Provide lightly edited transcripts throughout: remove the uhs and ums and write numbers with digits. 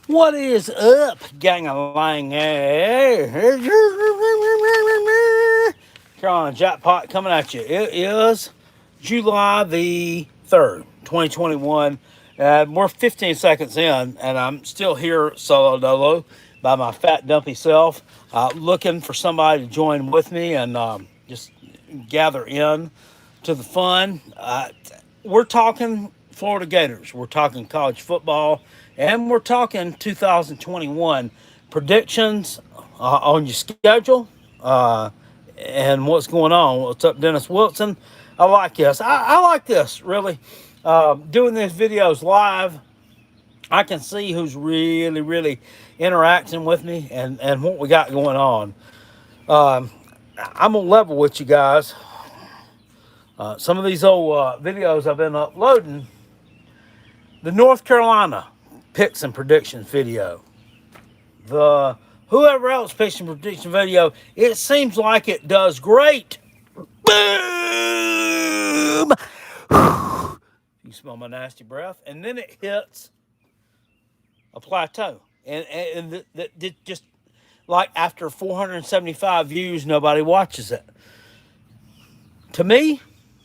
What is up, gang of lang? Carolina Jackpot coming at you. It is July the 3rd, 2021. We're 15 seconds in, and I'm still here solo dolo by my fat, dumpy self, looking for somebody to join with me and just gather in to the fun. We're talking Florida Gators. We're talking college football, and we're talking 2021 predictions on your schedule and what's going on. What's up, Dennis Wilson? I like this. I like this, really. Doing these videos live, I can see who's really, really interacting with me and what we got going on. Um, I'm going to level with you guys. Some of these old videos I've been uploading, the North Carolina picks and predictions video, the whoever else picks and prediction video, it seems like it does great. Boom! You smell my nasty breath, and then it hits a plateau, and just like after 475 views, nobody watches it. To me,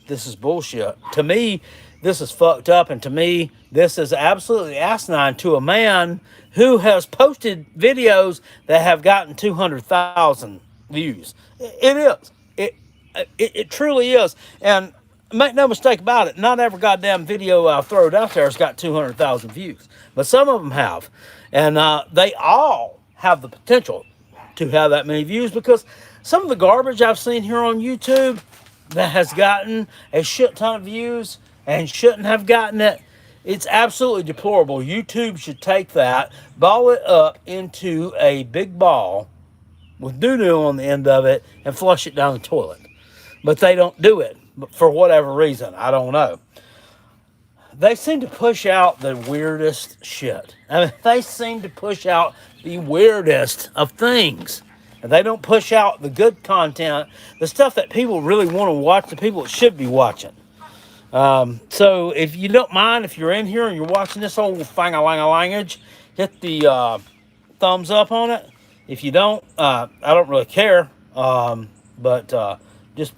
this is bullshit. To me, this is fucked up, and to me, this is absolutely asinine to a man who has posted videos that have gotten 200,000 views. It is. It truly is. And make no mistake about it, not every goddamn video I've thrown out there has got 200,000 views, but some of them have, and they all have the potential to have that many views because some of the garbage I've seen here on YouTube that has gotten a shit ton of views and shouldn't have gotten it. It's absolutely deplorable. YouTube should take that, ball it up into a big ball with doo-doo on the end of it and flush it down the toilet. But they don't do it for whatever reason. I don't know. They seem to push out the weirdest shit. I mean, they seem to push out the weirdest of things. And they don't push out the good content, the stuff that people really want to watch, the people that should be watching. So if you don't mind, if you're in here and you're watching this old fang-a-lang-a-language, hit the thumbs up on it. If you don't, I don't really care. But just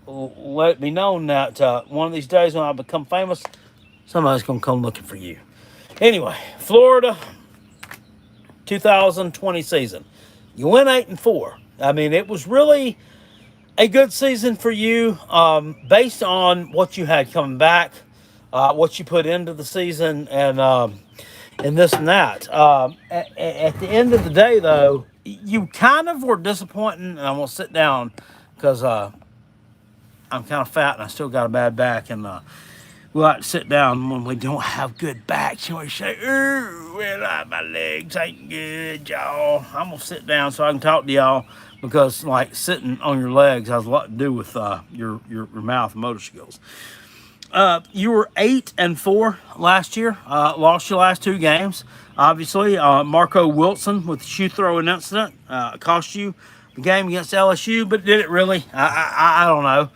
let it be known that one of these days when I become famous, somebody's going to come looking for you. Anyway, Florida 2020 season. You went 8-4. I mean, it was really a good season for you based on what you had coming back, what you put into the season, and this and that. At the end of the day, though, you kind of were disappointing, and I'm going to sit down because I'm kind of fat and I still got a bad back, and we like to sit down when we don't have good backs. And we say, well, my legs ain't good, y'all. I'm going to sit down so I can talk to y'all because, like, sitting on your legs has a lot to do with your mouth and motor skills. You were 8-4 last year. Lost your last two games. Obviously, Marco Wilson with the shoe throwing incident cost you the game against LSU, but did it really? I don't know.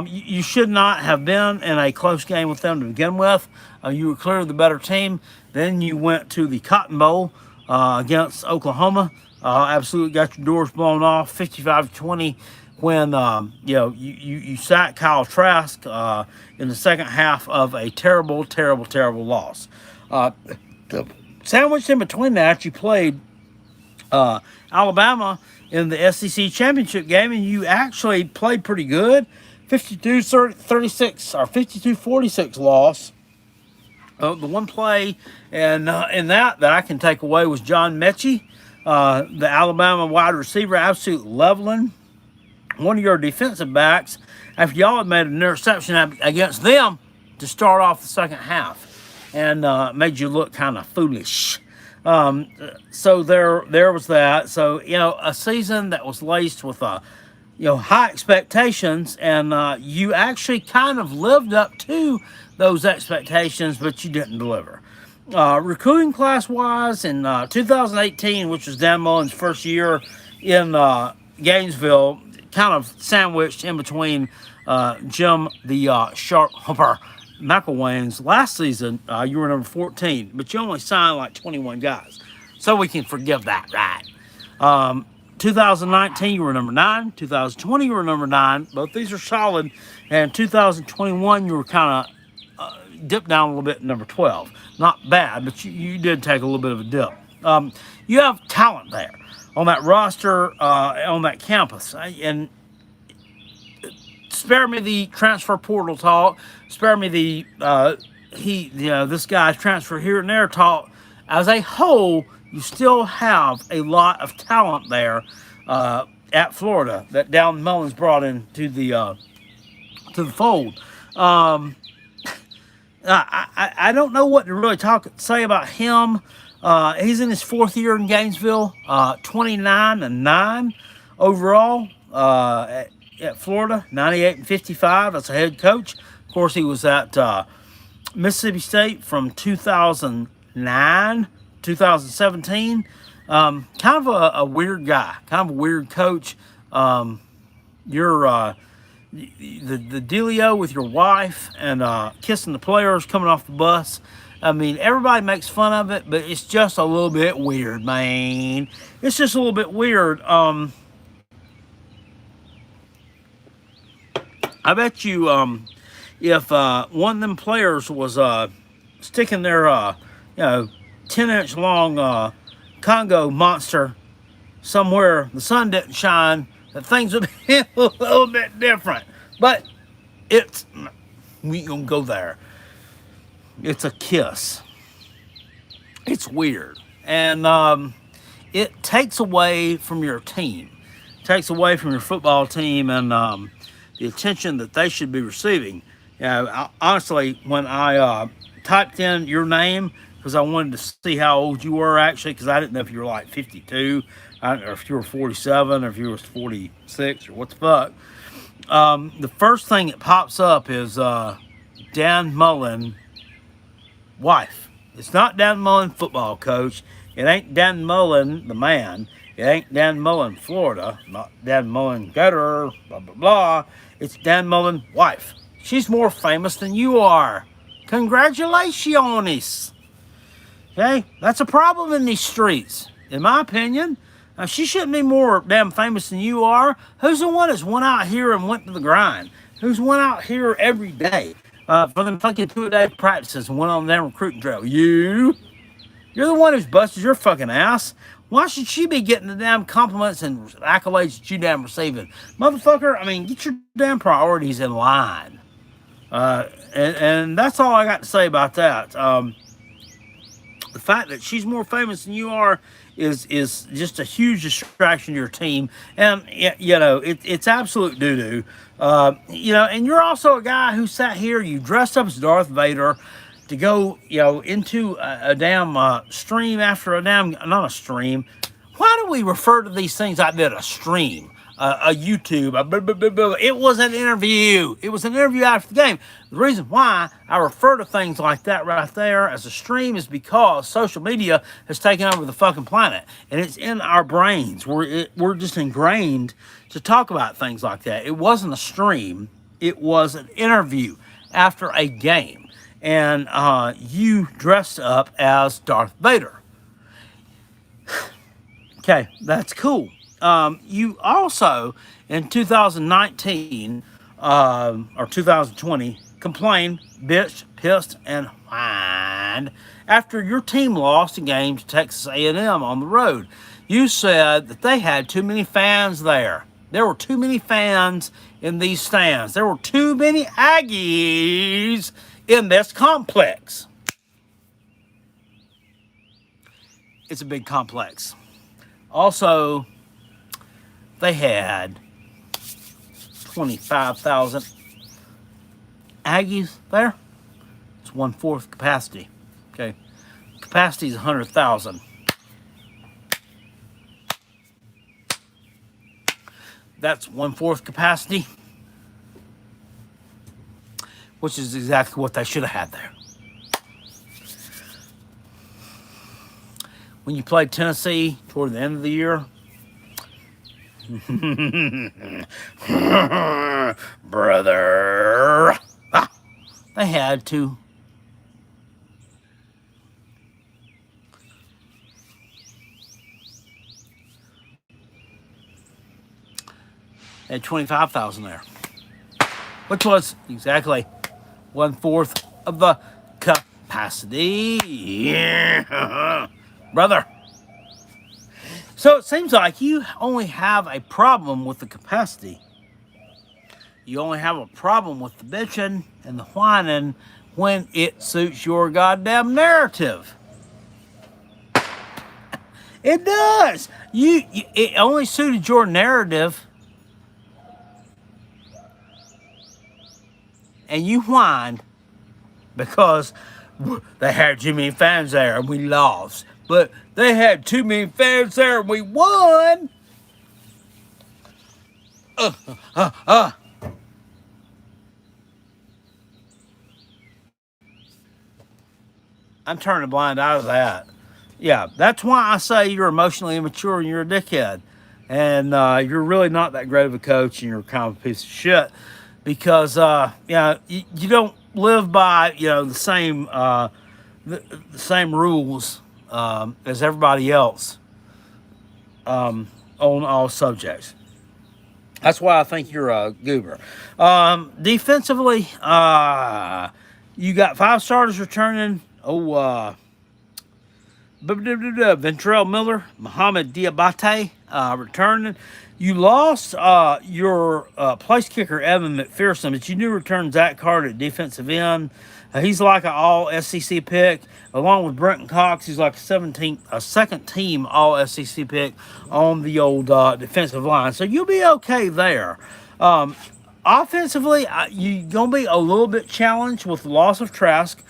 You should not have been in a close game with them to begin with. You were clearly the better team. Then you went to the Cotton Bowl against Oklahoma. Absolutely got your doors blown off, 55-20, when you sacked Kyle Trask in the second half of a terrible, terrible, terrible loss. Sandwiched in between that, you played Alabama in the SEC championship game, and you actually played pretty good. 52-36 or 52-46 loss. The one play in that I can take away was John Mechie, the Alabama wide receiver, absolute leveling one of your defensive backs after y'all had made an interception against them to start off the second half, and made you look kind of foolish. So there was that. So, a season that was laced with high expectations, and you actually kind of lived up to those expectations, but you didn't deliver. Recruiting class wise, in 2018, which was Dan Mullen's first year in Gainesville, kind of sandwiched in between Jim the Shark Humper McElwain's last season. You were number 14, but you only signed like 21 guys. So we can forgive that, right? 2019, you were number 9. 2020, you were number 9. Both these are solid. And 2021, you were kind of dipped down a little bit, number 12. Not bad, but you did take a little bit of a dip. You have talent there on that roster, on that campus. And spare me the transfer portal talk. Spare me the this guy's transfer here and there talk. As a whole, you still have a lot of talent there at Florida that Down Mullins brought into the fold. I don't know what to really say about him. He's in his 4th year in Gainesville, 29-9 overall at Florida, 98-55 as a head coach. Of course, he was at Mississippi State from 2009, 2017. Kind of a weird guy, kind of a weird coach. You're the dealio with your wife and kissing the players coming off the bus. I mean, everybody makes fun of it, but it's just a little bit weird, man. It's just a little bit weird. I bet you if one of them players was sticking their 10-inch long Congo monster somewhere the sun didn't shine, that things would be a little bit different. But we ain't gonna go there. It's a kiss. It's weird. And it takes away from your team. It takes away from your football team and the attention that they should be receiving. Honestly, when I typed in your name, because I wanted to see how old you were actually, because I didn't know if you were like 52, or if you were 47, or if you were 46, or what the fuck. The first thing that pops up is Dan Mullen wife. It's not Dan Mullen football coach. It ain't Dan Mullen the man. It ain't Dan Mullen Florida. Not Dan Mullen Gator, blah, blah, blah. It's Dan Mullen wife. She's more famous than you are. Congratulations. Okay? That's a problem in these streets, in my opinion. Now, she shouldn't be more damn famous than you are. Who's the one that's went out here and went to the grind? Who's went out here every day for them fucking 2-a-day practices and went on their recruiting trail? You? You're the one who's busted your fucking ass. Why should she be getting the damn compliments and accolades that you damn receiving? Motherfucker, I mean, get your damn priorities in line. And that's all I got to say about that. The fact that she's more famous than you are is just a huge distraction to your team. And, it's absolute doo-doo. And you're also a guy who sat here, you dressed up as Darth Vader to go, into a damn stream after a damn, not a stream. Why do we refer to these things like that? A stream, a YouTube, it was an interview. It was an interview after the game. The reason why I refer to things like that right there as a stream is because social media has taken over the fucking planet. And it's in our brains. We're just ingrained to talk about things like that. It wasn't a stream. It was an interview after a game. And you dressed up as Darth Vader. Okay, that's cool. You also, in 2019 or 2020, complained, bitched, pissed, and whined after your team lost a game to Texas A&M on the road. You said that they had too many fans there. There were too many fans in these stands. There were too many Aggies in this complex. It's a big complex. Also, they had 25,000 Aggies there. It's 1/4 capacity. Okay, capacity is 100,000. That's 1/4 capacity, which is exactly what they should have had there. When you played Tennessee toward the end of the year, brother, they had to had 25,000 there, which was exactly 1/4 of the capacity. Yeah, brother. So it seems like you only have a problem with the capacity. You only have a problem with the bitching and the whining when it suits your goddamn narrative. It does. It only suited your narrative, and you whined because they had too many fans there and we lost. But they had too many fans there and we won. I'm turning a blind eye to that. Yeah, that's why I say you're emotionally immature and you're a dickhead. And you're really not that great of a coach and you're kind of a piece of shit. Because, you don't live by, the same rules as everybody else on all subjects. That's why I think you're a goober. Defensively, you got 5 starters returning. Ventrell Miller, Muhammad Diabate returning. You lost your place kicker, Evan McPherson, but you do return Zach Carter at defensive end. He's like an all SEC pick, along with Brenton Cox. He's like a second team all SEC pick on the old defensive line. So you'll be okay there. Offensively, you're going to be a little bit challenged with the loss of Trask.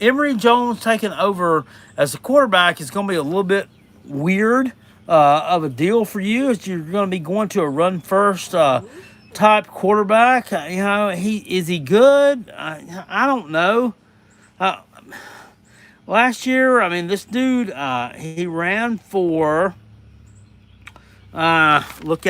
Emory Jones taking over as a quarterback is going to be a little bit weird of a deal for you, as you're going to be going to a run first type quarterback. Is he good? I don't know. Last year, this dude, he ran for. Look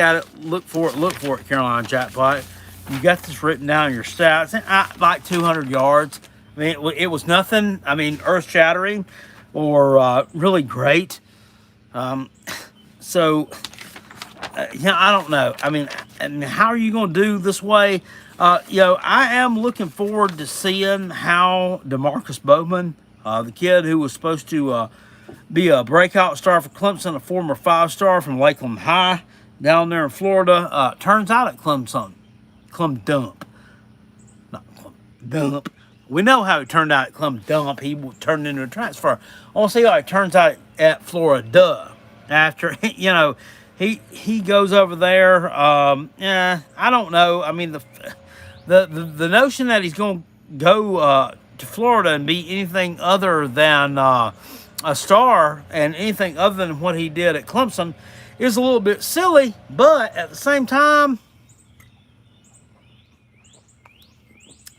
for it, Carolina Jackpot. You got this written down in your stats. Like 200 yards. It was nothing, earth-shattering or really great. I don't know. And how are you going to do this way? I am looking forward to seeing how DeMarcus Bowman, the kid who was supposed to be a breakout star for Clemson, a former 5-star from Lakeland High down there in Florida, turns out at Clemson. Dump. We know how he turned out at Dump. He turned into a transfer. I want to see how it turns out at Florida after, he goes over there. I don't know. The notion that he's going to go to Florida and be anything other than a star and anything other than what he did at Clemson is a little bit silly, but at the same time,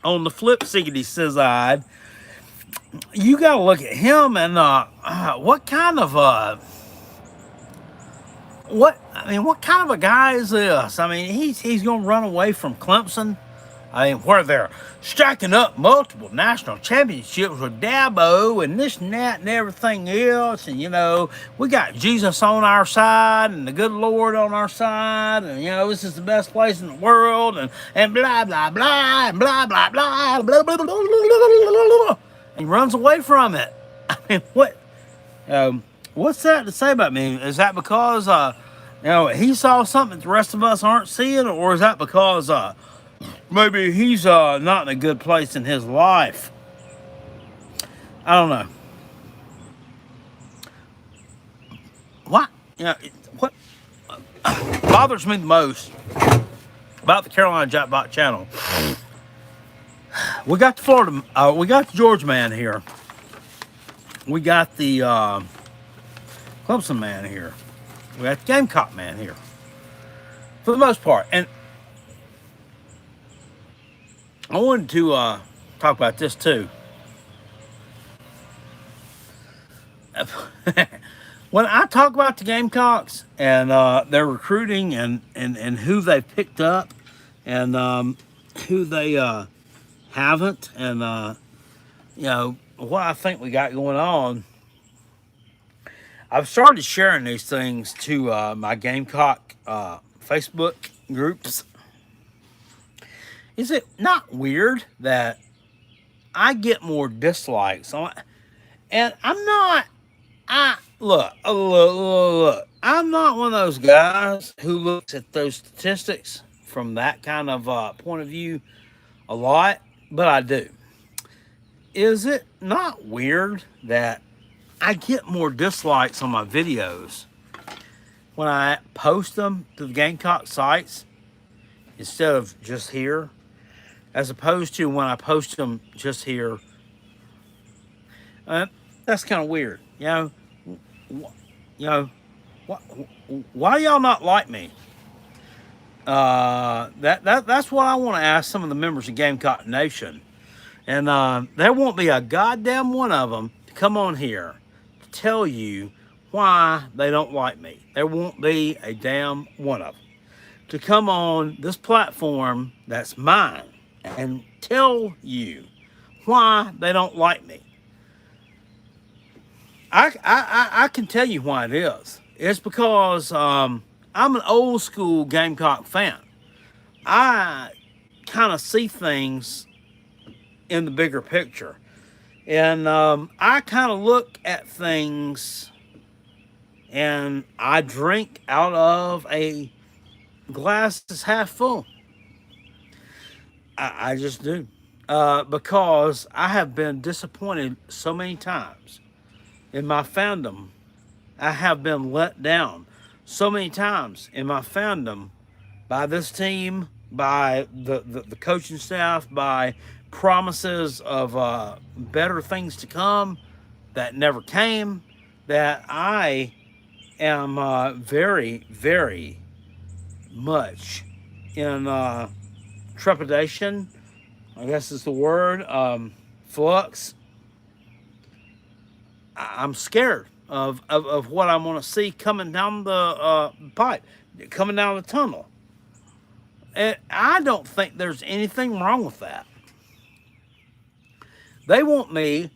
on the flip side, you got to look at him and what kind of a guy is this? He's going to run away from Clemson. Where they're stacking up multiple national championships with Dabo and this and that and everything else. And, we got Jesus on our side and the good Lord on our side. And, this is the best place in the world. And blah, blah, blah, and blah, blah, blah, blah, blah, blah, blah, blah. And he runs away from it. What's that to say about me? Is that because, he saw something that the rest of us aren't seeing? Or is that because, maybe he's not in a good place in his life? I don't know. What bothers me the most about the Carolina Jackpot channel? We got the we got the Georgia man here. We got the Clemson man here. We got the Gamecock man here. For the most part. And I wanted to talk about this too. When I talk about the Gamecocks and their recruiting and who they picked up and who they haven't and what I think we got going on, I've started sharing these things to my Gamecock Facebook groups. Is it not weird that I get more dislikes and I'm not, look. I'm not one of those guys who looks at those statistics from that kind of point of view a lot, but I do. Is it not weird that I get more dislikes on my videos when I post them to the Gamecock sites instead of just here, as opposed to when I post them just here? That's kind of weird, you know. Why y'all not like me? That's what I want to ask some of the members of Gamecock Nation, and there won't be a goddamn one of them to come on here to tell you why they don't like me. There won't be a damn one of them to come on this platform that's mine and tell you why they don't like me. I can tell you why it is. It's because I'm an old school Gamecock fan. I kind of see things in the bigger picture. And I kind of look at things and I drink out of a glass that's half full. I just do. Because I have been disappointed so many times in my fandom. I have been let down so many times in my fandom by this team, by the coaching staff, by promises of better things to come that never came, that I am very, very much in trepidation, I guess is the word, flux. I'm scared of what I want to see coming down the pipe, coming down the tunnel. And I don't think there's anything wrong with that. They want me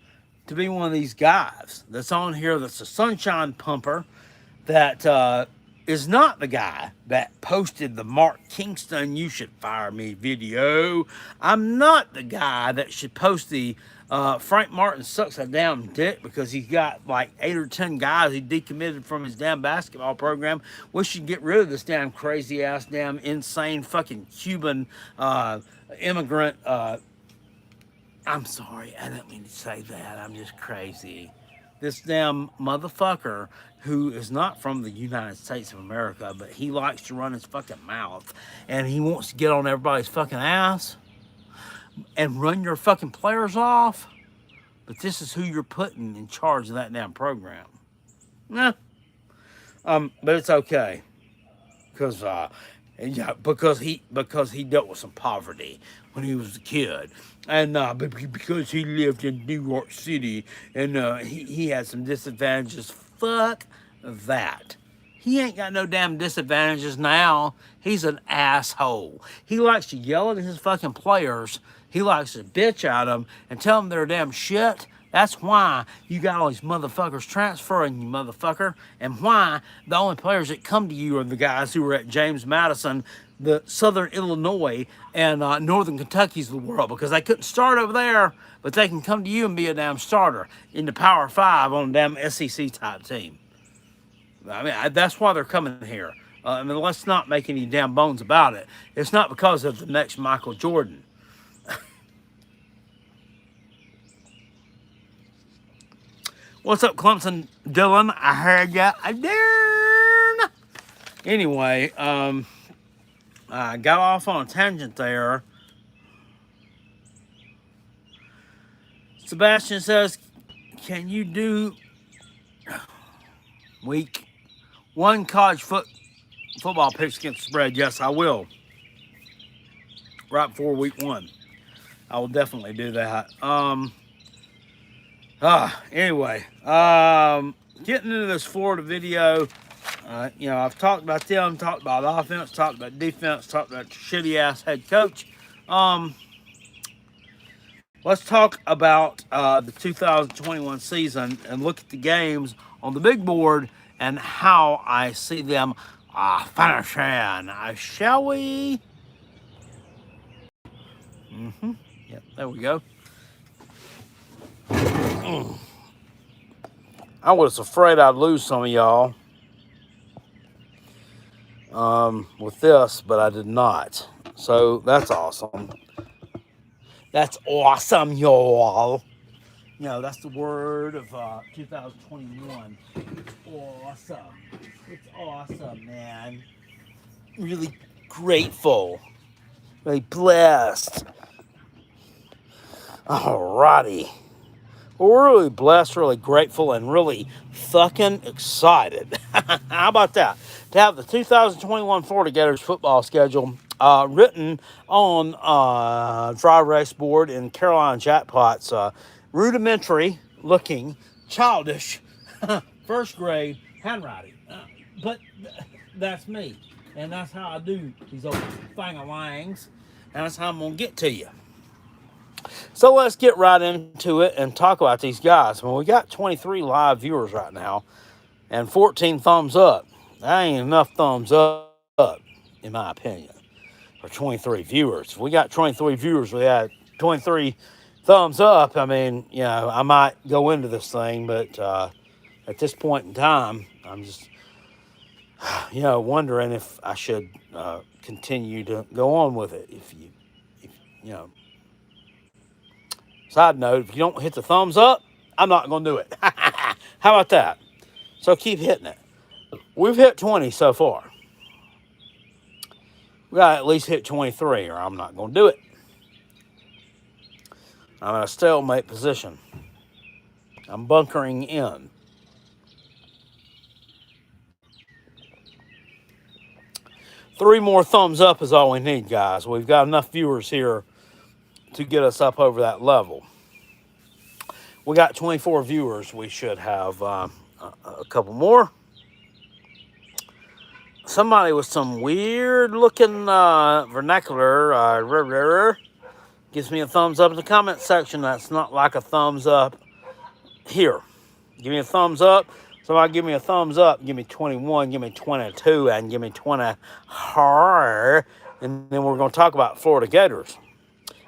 to be one of these guys that's on here that's a sunshine pumper that is not the guy that posted the Mark Kingston "You Should Fire Me" video. I'm not the guy that should post the Frank Martin sucks a damn dick because he's got like 8 or 10 guys he decommitted from his damn basketball program. We should get rid of this damn crazy ass, damn insane fucking Cuban immigrant. I'm sorry, I didn't mean to say that. I'm just crazy. This damn motherfucker who is not from the United States of America, but he likes to run his fucking mouth and he wants to get on everybody's fucking ass and run your fucking players off. But this is who you're putting in charge of that damn program. Nah. But it's okay. Because he dealt with some poverty when he was a kid, and because he lived in New York City, and he had some disadvantages. Fuck that. He ain't got no damn disadvantages now. He's an asshole. He likes to yell at his fucking players. He likes to bitch at them and tell them they're damn shit. That's why you got all these motherfuckers transferring, you motherfucker, and why the only players that come to you are the guys who are at James Madison, the Southern Illinois, and Northern Kentucky's of the world, because they couldn't start over there, but they can come to you and be a damn starter in the Power 5 on a damn SEC type team. I mean, that's why they're coming here. I mean, let's not make any damn bones about it. It's not because of the next Michael Jordan. What's up, Clemson Dylan? I heard ya. I darn. Anyway, I got off on a tangent there. Sebastian says, can you do week 1 college football picks against the spread? Yes, I will. Right before week 1. I will definitely do that. Anyway, getting into this Florida video, I've talked about them, talked about offense, talked about defense, talked about shitty ass head coach. Let's talk about the 2021 season and look at the games on the big board and how I see them finishing. Shall we? Yep, there we go. I was afraid I'd lose some of y'all with this, but I did not. So that's awesome. That's awesome, y'all. That's the word of 2021. Awesome. It's awesome, man. Really grateful. Really blessed. Alrighty. Well, we're really blessed, really grateful, and really fucking excited. How about that? To have the 2021 Florida Gators football schedule written on dry erase board in Carolina Jackpot's rudimentary looking, childish, first grade handwriting. But that's me. And that's how I do these old thang-a-langs. And that's how I'm going to get to you. So let's get right into it and talk about these guys. Well, we got 23 live viewers right now and 14 thumbs up. That ain't enough thumbs up, in my opinion, for 23 viewers. If we got 23 viewers, we had 23 thumbs up. I mean, I might go into this thing, but at this point in time, I'm just, wondering if I should continue to go on with it. If Side note, if you don't hit the thumbs up, I'm not going to do it. How about that? So keep hitting it. We've hit 20 so far. We got to at least hit 23 or I'm not going to do it. I'm in a stalemate position. I'm bunkering in. Three more thumbs up is all we need, guys. We've got enough viewers here to get us up over that level. We got 24 viewers. We should have a couple more. Somebody with some weird looking vernacular gives me a thumbs up in the comment section. That's not like a thumbs up here. Give me a thumbs up. Somebody give me a thumbs up. Give me 21. Give me 22. And give me 20. And then we're going to talk about Florida Gators.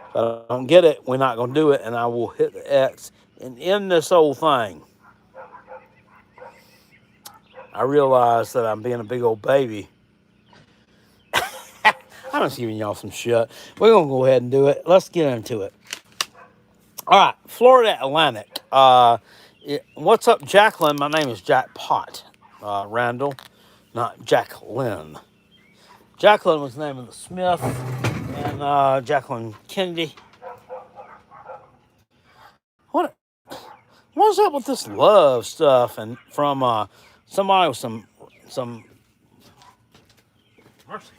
If I don't get it, we're not going to do it. And I will hit the X and end this whole thing. I realize that I'm being a big old baby. I'm just giving y'all some shit. We're going to go ahead and do it. Let's get into it. All right, Florida Atlantic. What's up, Jacqueline? My name is Jackpot Randall, not Jacqueline. Jacqueline was the name of the Smith, and Jacqueline Kennedy. What's up with this love stuff? And from somebody with some mercy.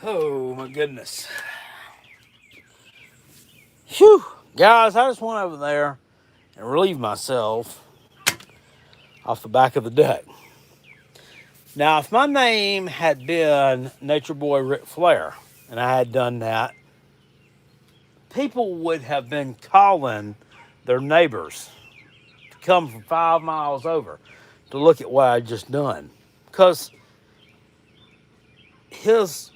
Oh my goodness. Whew. Guys, I just went over there and relieve myself off the back of the deck. Now, if my name had been Nature Boy Ric Flair, and I had done that, people would have been calling their neighbors to come from 5 miles over to look at what I just done. Because his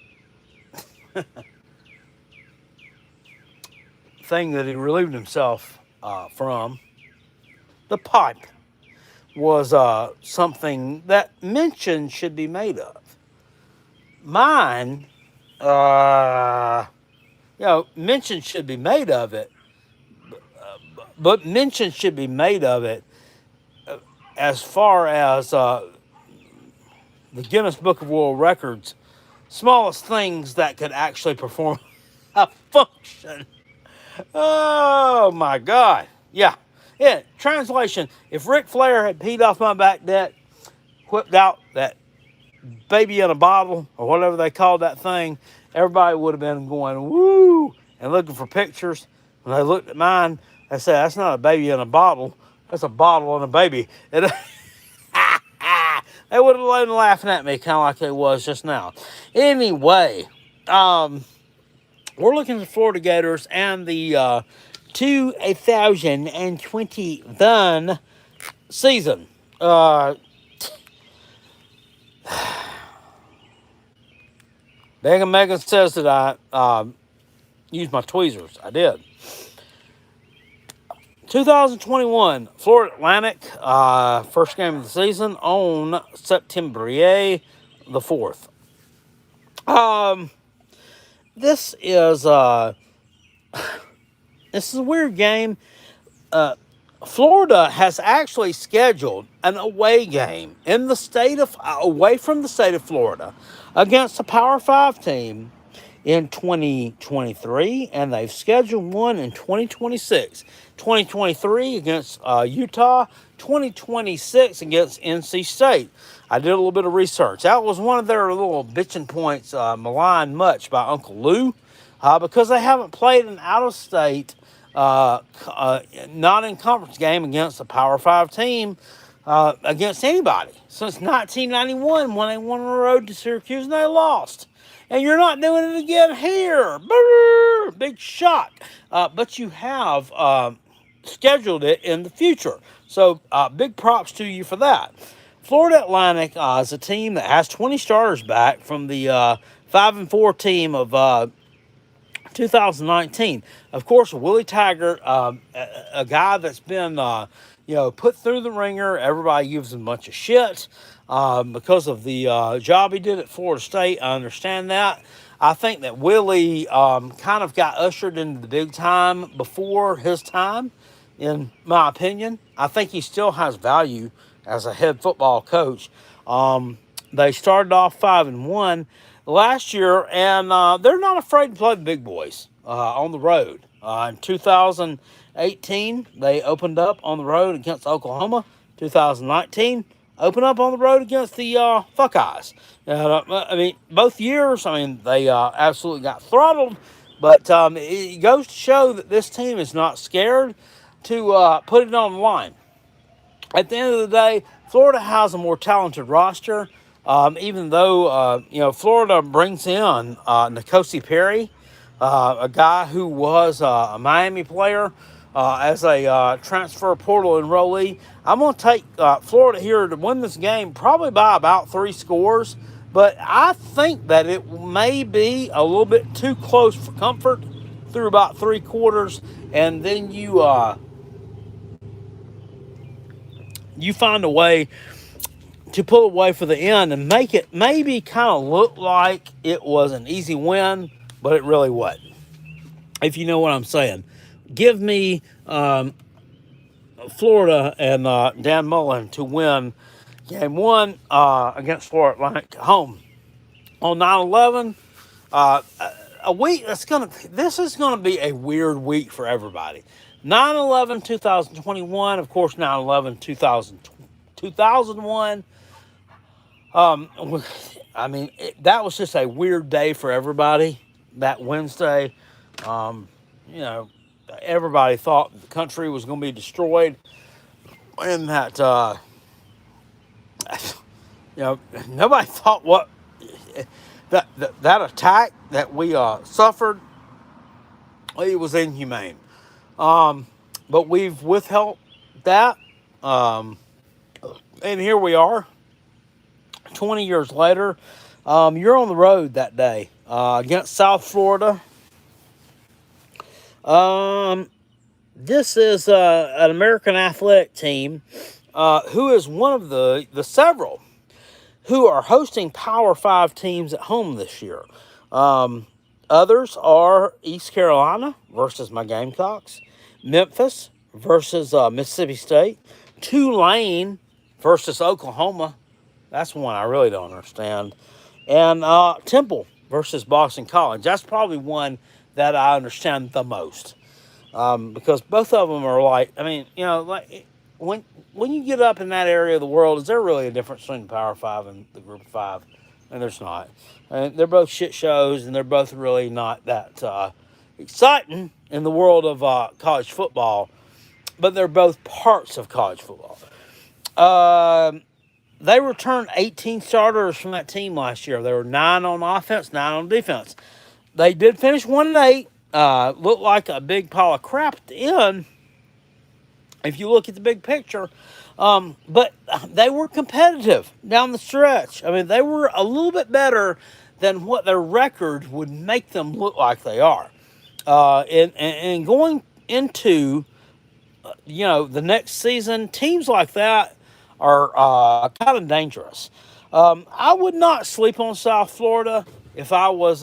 thing that he relieved himself from, the pipe, was something that mention should be made of. Mine, mention should be made of it, but mention should be made of it as far as the Guinness Book of World Records, smallest things that could actually perform a function. Oh my God. Yeah. Translation. If Ric Flair had peed off my back deck, whipped out that baby in a bottle or whatever they called that thing, everybody would have been going, woo, and looking for pictures. When they looked at mine, they said, that's not a baby in a bottle. That's a bottle and a baby. they would have been laughing at me kind of like they was just now. Anyway, we're looking at the Florida Gators and the 2021 season. Megan says that I used my tweezers. I did. 2021 Florida Atlantic, first game of the season on September the 4th. This is a weird game. Florida has actually scheduled an away game in the state of away from the state of Florida against a Power 5 team in 2023, and they've scheduled one in 2026. 2023 against Utah, 2026 against NC State. I did a little bit of research. That was one of their little bitching points, maligned much by Uncle Lou, because they haven't played an out-of-state, non-in-conference game against a Power 5 team against anybody since 1991 when they won on the road to Syracuse and they lost. And you're not doing it again here. Brrr, big shock. But you have scheduled it in the future. So big props to you for that. Florida Atlantic is a team that has 20 starters back from the 5-4 team of 2019. Of course, Willie Taggart, a guy that's been put through the ringer. Everybody gives him a bunch of shit because of the job he did at Florida State. I understand that. I think that Willie kind of got ushered into the big time before his time, in my opinion. I think he still has value as a head football coach. They started off 5-1 last year, and they're not afraid to play the big boys on the road. In 2018, they opened up on the road against Oklahoma. 2019, opened up on the road against the Buckeyes. I mean, both years, they absolutely got throttled, but it goes to show that this team is not scared to put it on the line. At the end of the day, Florida has a more talented roster, even though, Florida brings in N'Kosi Perry, a guy who was a Miami player as a transfer portal enrollee. I'm going to take Florida here to win this game probably by about 3 scores, but I think that it may be a little bit too close for comfort through about 3 quarters, and then you find a way to pull away for the end and make it maybe kind of look like it was an easy win, but it really wasn't. If you know what I'm saying. Give me Florida and Dan Mullen to win game 1 against Florida Atlantic at home. On 9/11, a week this is gonna be a weird week for everybody. 9/11 2021, of course 9/11 2001. That was just a weird day for everybody. That Wednesday, everybody thought the country was going to be destroyed, and that nobody thought what that attack that we suffered, it was inhumane. But we've withheld that, and here we are, 20 years later. You're on the road that day against South Florida. This is an American athletic team who is one of the several who are hosting Power 5 teams at home this year. Others are East Carolina versus my Gamecocks, Memphis versus Mississippi State, Tulane versus Oklahoma. That's one I really don't understand. And Temple versus Boston College. That's probably one that I understand the most. Because both of them are like when you get up in that area of the world, is there really a difference between the Power 5 and the Group of 5? And there's not. And they're both shit shows, and they're both really not that exciting in the world of college football. But they're both parts of college football. they returned 18 starters from that team last year. There were 9 on offense, 9 on defense. They did finish 1-8. Looked like a big pile of crap at the end if you look at the big picture. But they were competitive down the stretch. I mean, they were a little bit better than what their record would make them look like they are. And going into the next season, teams like that are kind of dangerous. I would not sleep on South Florida if I was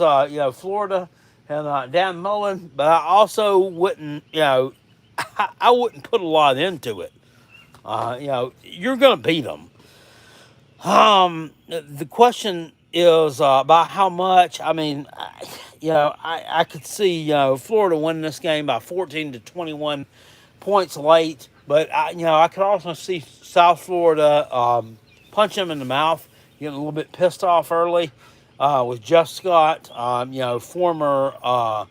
Florida and Dan Mullen, but I also wouldn't I wouldn't put a lot into it. You're going to beat them. The question is by how much. I mean, I could see Florida winning this game by 14 to 21 points late, but I could also see South Florida punch them in the mouth, getting a little bit pissed off early with Jeff Scott, former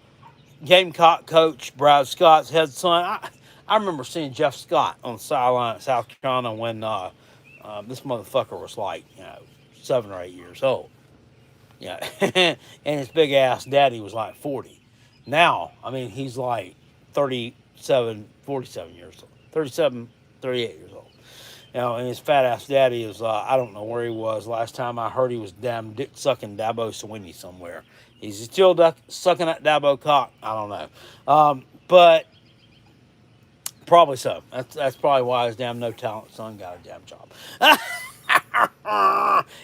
Gamecock coach Brad Scott's head son. I remember seeing Jeff Scott on the sideline at South Carolina when this motherfucker was like 7 or 8 years old. Yeah, and his big ass daddy was like 40. Now, I mean, he's like 47 years old, 37, 38 years old. And his fat ass daddy is, I don't know where he was. Last time I heard he was damn dick sucking Dabo Swinney somewhere. He's still sucking that Dabo cock. I don't know. But probably so. That's probably why his damn no talent son got a damn job.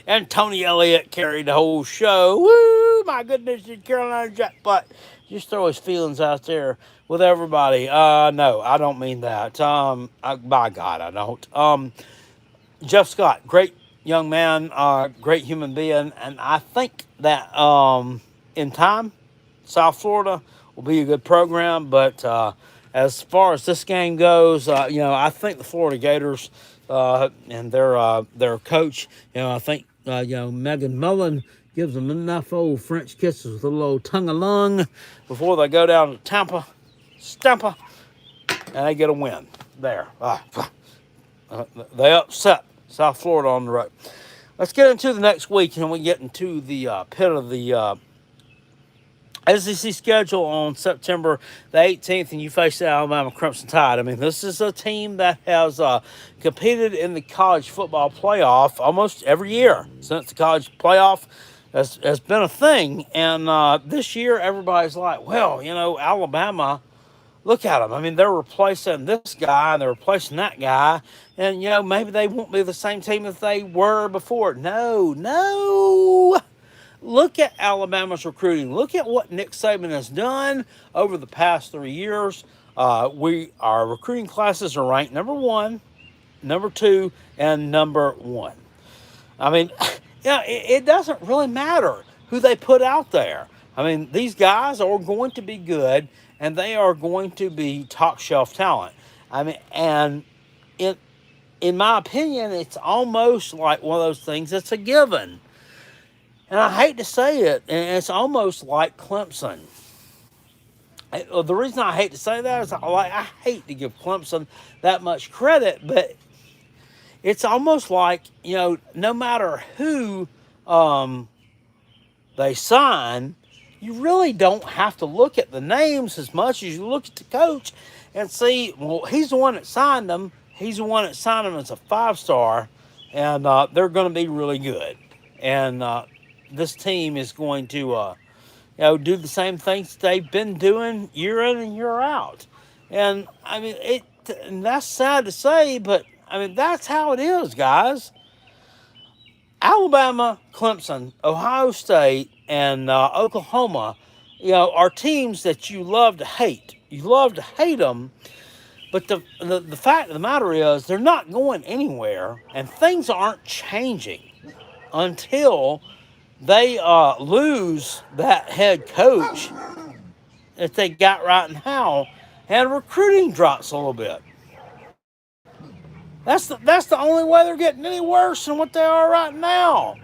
And Tony Elliott carried the whole show. Woo! My goodness, did Carolina jackpot just throw his feelings out there with everybody? No, I don't mean that. By God, I don't. Jeff Scott, great young man, great human being, and I think that in time, South Florida will be a good program. But as far as this game goes, I think the Florida Gators and their coach, I think Megan Mullen gives them enough old French kisses with a little tongue of lung before they go down to Tampa, and they get a win there. They upset South Florida on the road. Let's get into the next week, and we get into the pit of the SEC schedule on September the 18th, and you face the Alabama Crimson Tide. I mean, this is a team that has competed in the college football playoff almost every year since the college playoff has been a thing. And this year, everybody's like, well, Alabama, look at them. I mean, they're replacing this guy and they're replacing that guy. And, maybe they won't be the same team that they were before. No. Look at Alabama's recruiting. Look at what Nick Saban has done over the past 3 years. Our recruiting classes are ranked number 1, number 2, and number 1. I mean, it doesn't really matter who they put out there. I mean, these guys are going to be good, and they are going to be top shelf talent. I mean, and in my opinion, it's almost like one of those things that's a given. And I hate to say it, and it's almost like Clemson. The reason I hate to say that is I hate to give Clemson that much credit, but it's almost like, no matter who they sign, you really don't have to look at the names as much as you look at the coach and see, well, he's the one that signed them. He's the one that signed them as a 5-star, and they're going to be really good. And this team is going to, do the same things they've been doing year in and year out. And, I mean, and that's sad to say, but, I mean, that's how it is, guys. Alabama, Clemson, Ohio State, and Oklahoma, are teams that you love to hate. You love to hate them, but the fact of the matter is they're not going anywhere, and things aren't changing until they lose that head coach that they got right now, and recruiting drops a little bit. That's the only way they're getting any worse than what they are right now.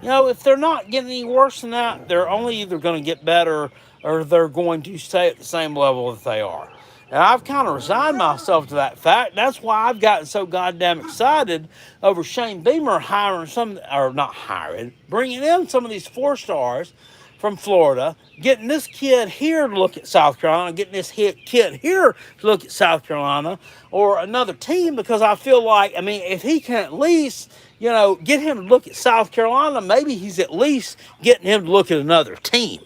If they're not getting any worse than that, they're only either going to get better or they're going to stay at the same level that they are. And I've kind of resigned myself to that fact. That's why I've gotten so goddamn excited over Shane Beamer hiring or not hiring, bringing in some of these 4 stars from Florida, getting this kid here to look at South Carolina, getting this kid here to look at South Carolina or another team, because I feel like, I mean, if he can at least, get him to look at South Carolina, maybe he's at least getting him to look at another team.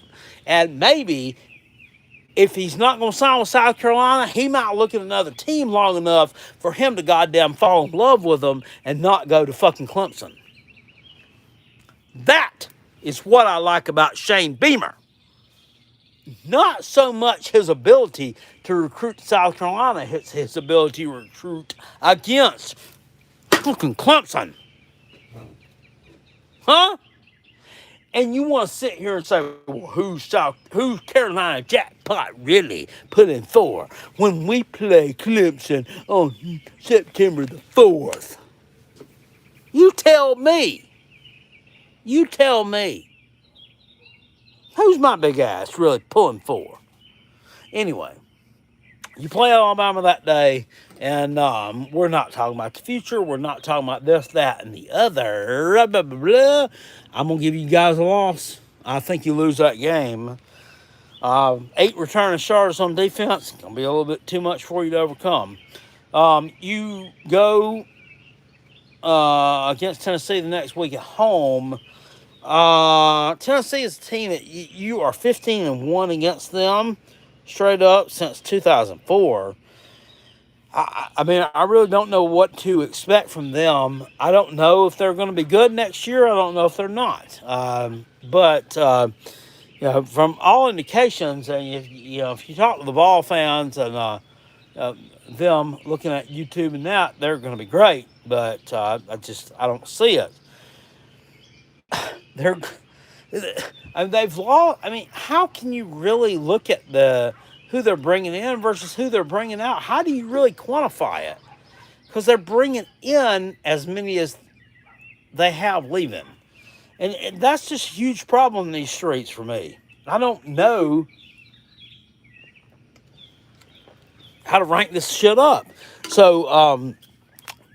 And maybe if he's not going to sign with South Carolina, he might look at another team long enough for him to goddamn fall in love with them and not go to fucking Clemson. That is what I like about Shane Beamer. Not so much his ability to recruit South Carolina, it's his ability to recruit against fucking Clemson. Huh? And you want to sit here and say, well, who's Carolina Jackpot really putting for when we play Clemson on September the 4th? You tell me. You tell me. Who's my big ass really pulling for? Anyway, you play Alabama that day, and we're not talking about the future. We're not talking about this, that, and the other. Blah, blah, blah, blah. I'm going to give you guys a loss. I think you lose that game. 8 returning starters on defense. Going to be a little bit too much for you to overcome. You go against Tennessee the next week at home. Tennessee is a team that you are 15-1 against them straight up since 2004. I mean, I really don't know what to expect from them. I don't know if they're going to be good next year. I don't know if they're not. But from all indications, and if you talk to the ball fans and them looking at YouTube and that, they're going to be great. But I don't see it. They've lost. I mean, how can you really look at who they're bringing in versus who they're bringing out? How do you really quantify it? Because they're bringing in as many as they have leaving. And that's just a huge problem in these streets for me. I don't know how to rank this shit up. So,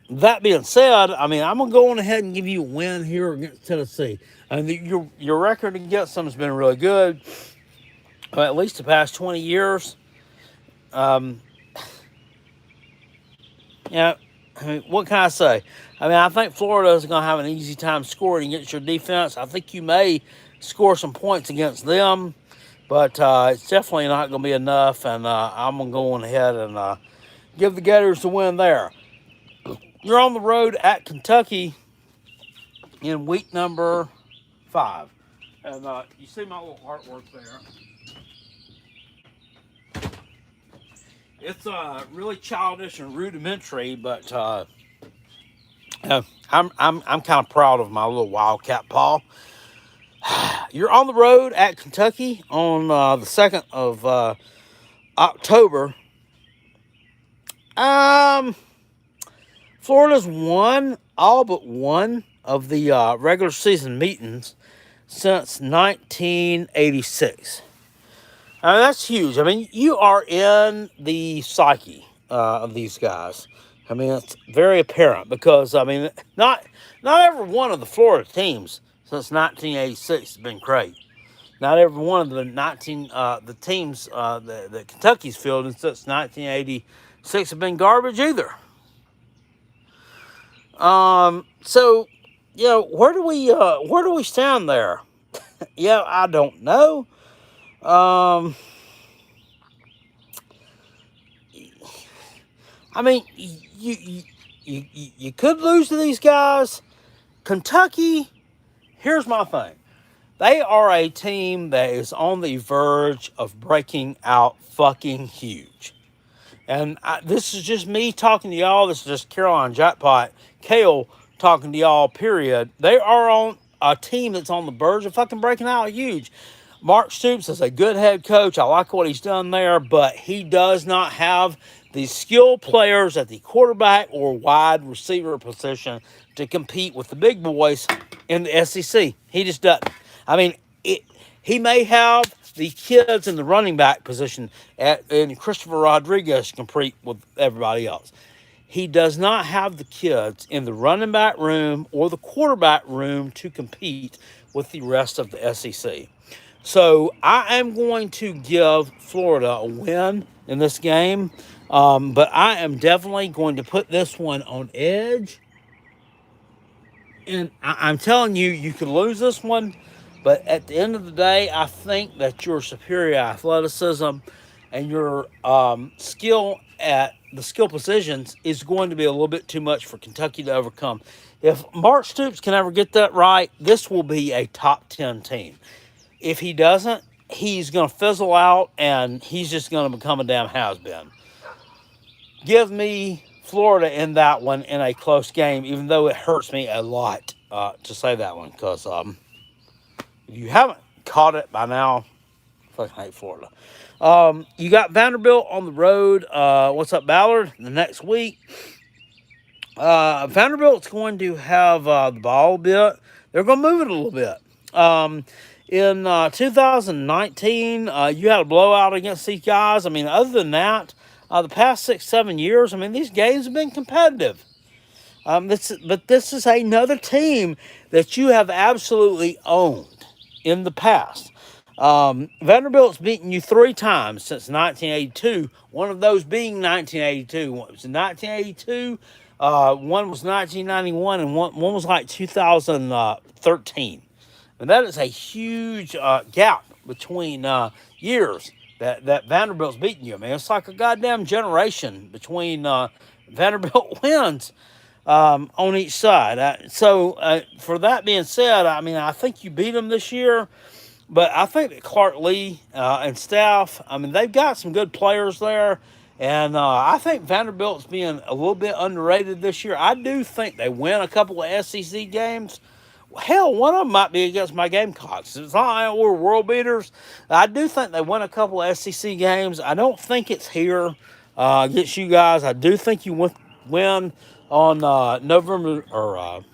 that being said, I mean, I'm going to go on ahead and give you a win here against Tennessee. And your record against them has been really good. At least the past 20 years. I mean, what can I say? I mean, I think Florida is going to have an easy time scoring against your defense. I think you may score some points against them, but it's definitely not going to be enough. And I'm going to go on ahead and give the Gators the win there. You're on the road at Kentucky in week number 5. And you see my little artwork there. It's really childish and rudimentary, but I'm kind of proud of my little Wildcat paw. You're on the road at Kentucky on the 2nd of October. Florida's won all but one of the regular season meetings since 1986. I mean, that's huge. I mean, you are in the psyche of these guys. I mean, it's very apparent because, I mean, not every one of the Florida teams since 1986 has been great. Not every one of the teams that Kentucky's fielded since 1986 have been garbage either. So, where do we stand there? I don't know. I mean, you could lose to these guys. Kentucky, here's my thing. They are a team that is on the verge of breaking out fucking huge. And this is just me talking to y'all. This is just Carolina Jackpot, Kale talking to y'all, period. They are on a team that's on the verge of fucking breaking out huge. Mark Stoops is a good head coach. I like what he's done there, but he does not have the skilled players at the quarterback or wide receiver position to compete with the big boys in the SEC. He just doesn't. I mean, he may have the kids in the running back position, and Christopher Rodriguez compete with everybody else. He does not have the kids in the running back room or the quarterback room to compete with the rest of the SEC. So I am going to give Florida a win in this game, but I am definitely going to put this one on edge. And I'm telling you, you could lose this one, but at the end of the day, I think that your superior athleticism and your skill at the skill positions is going to be a little bit too much for Kentucky to overcome. If Mark Stoops can ever get that right, this will be a top 10 team. If he doesn't, he's going to fizzle out and he's just going to become a damn has-been. Give me Florida in that one in a close game, even though it hurts me a lot to say that one, because if you haven't caught it by now, fucking hate Florida. You got Vanderbilt on the road. What's up, Ballard? The next week. Vanderbilt's going to have the ball a bit. They're going to move it a little bit. In 2019, you had a blowout against these guys. I mean, other than that, the past 6-7 years, I mean, these games have been competitive. But this is another team that you have absolutely owned in the past. Vanderbilt's beaten you 3 times since 1982. One of those being 1982. One was in 1982. One was 1991, and one was like 2013. And that is a huge gap between years that Vanderbilt's beating you. I mean, it's like a goddamn generation between Vanderbilt wins on each side. So for that being said, I mean, I think you beat them this year. But I think that Clark Lee and staff, I mean, they've got some good players there. And I think Vanderbilt's being a little bit underrated this year. I do think they win a couple of SEC games. Hell, one of them might be against my Gamecocks. It's not like we're world beaters. I do think they win a couple of SEC games. I don't think it's here against you guys. I do think you win on November or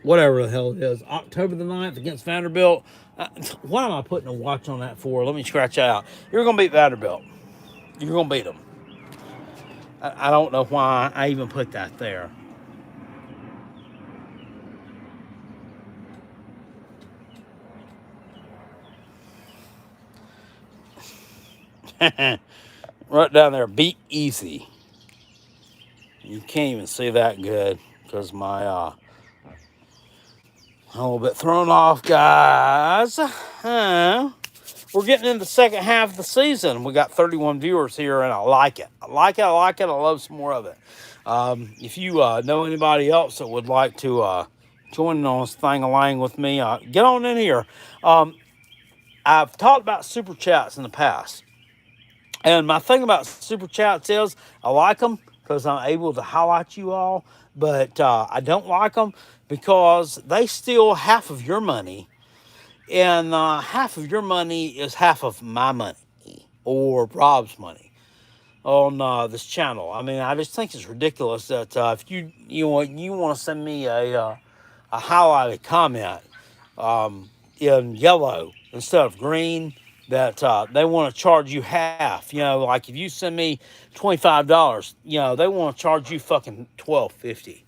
whatever the hell it is, October the 9th against Vanderbilt. What am I putting a watch on that for? Let me scratch that out. You're going to beat Vanderbilt. You're going to beat them. I don't know why I even put that there. Right down there, beat easy. You can't even see that good because my a little bit thrown off, guys. We're getting in the second half of the season. We got 31 viewers here, and I like it. I like it. I love some more of it. If you know anybody else that would like to join on this thing-a-lang with me, get on in here. I've talked about super chats in the past. And my thing about super chats is I like them because I'm able to highlight you all. But I don't like them because they steal half of your money. And half of your money is half of my money or Rob's money on this channel. I mean, I just think it's ridiculous that if you want to send me a highlighted comment in yellow instead of green, that they want to charge you half. You know, like if you send me $25, you know, they want to charge you fucking $12.50.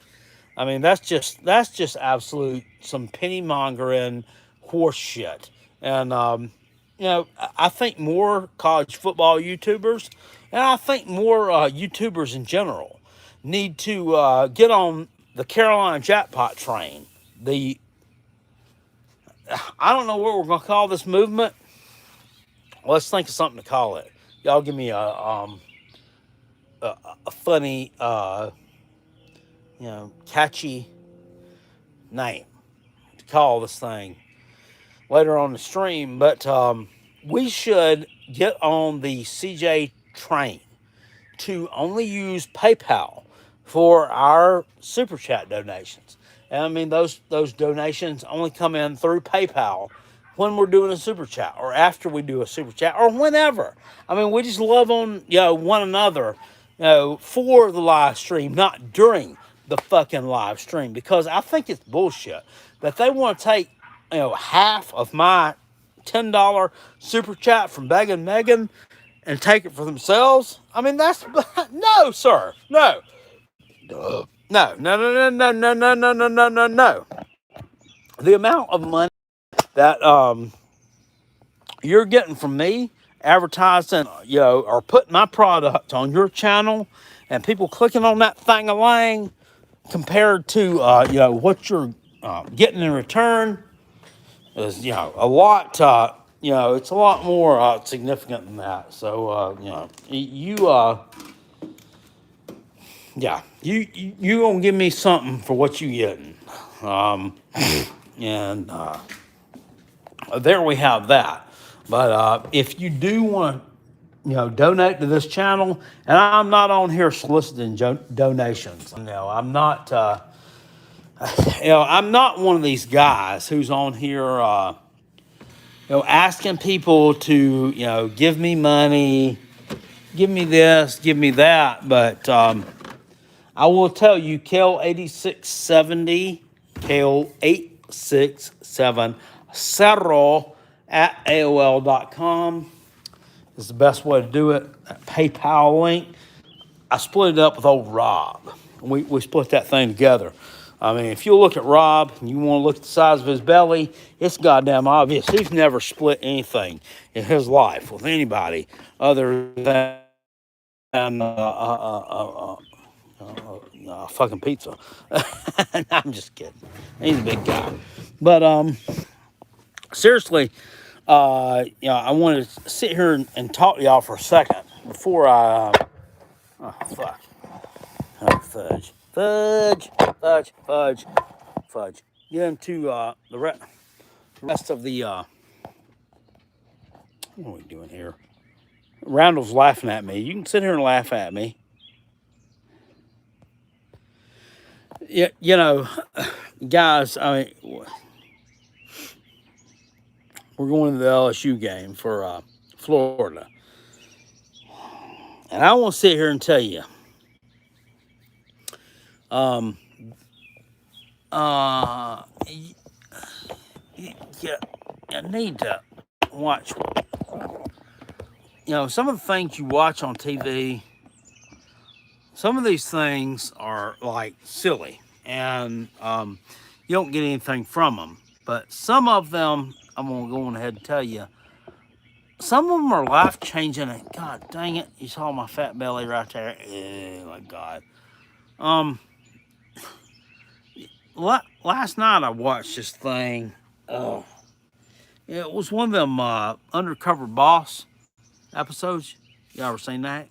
I mean, that's just absolute some penny mongering horse shit. And you know, I think more college football YouTubers, and I think more YouTubers in general, need to get on the Carolina jackpot train. I don't know what we're gonna call this movement. Let's think of something to call it. Y'all give me a funny, catchy name to call this thing later on the stream. But we should get on the CJ train to only use PayPal for our super chat donations. And I mean, those donations only come in through PayPal when we're doing a super chat or after we do a super chat or whenever. I mean, we just love on one another for the live stream, not during the fucking live stream, because I think it's bullshit that they want to take half of my $10 super chat from Begging Megan and take it for themselves. I mean, that's no, sir, no, no, no, no, no, no, no, no, no, no, no, no, no. The amount of money that you're getting from me advertising, or putting my product on your channel, and people clicking on that thing a lang, compared to what you're getting in return is a lot. It's a lot more significant than that. So you gonna give me something for what you getting, and there we have that. But if you do want to donate to this channel, and I'm not on here soliciting donations. I'm not. I'm not one of these guys who's on here, asking people to, give me money, give me this, give me that. But I will tell you, Kale8670, Kale867 Cerro at AOL.com is the best way to do it. That PayPal link, I split it up with old Rob. We split that thing together. I mean, if you look at Rob and you want to look at the size of his belly, it's goddamn obvious. He's never split anything in his life with anybody other than fucking pizza. I'm just kidding. He's a big guy. But seriously, I wanted to sit here and talk to y'all for a second before I. Oh, fuck. Oh, fudge. Fudge. Fudge. Fudge. Fudge. Get into the rest of the. What are we doing here? Randall's laughing at me. You can sit here and laugh at me. Yeah, guys, I mean, we're going to the LSU game for Florida. And I want to sit here and tell you, you need to watch, some of the things you watch on TV, some of these things are like silly, and you don't get anything from them. But some of them, I'm going to go on ahead and tell you, some of them are life-changing. And God dang it, you saw my fat belly right there. Oh, my God. Last night I watched this thing. Oh, it was one of them Undercover Boss episodes. You ever seen that?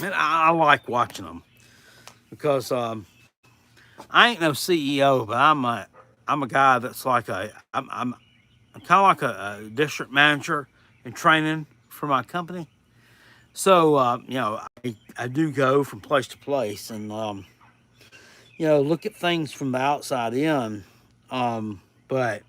And I like watching them because I ain't no CEO, but I'm a guy that's like I'm kind of like a district manager in training for my company. So I do go from place to place and look at things from the outside in. But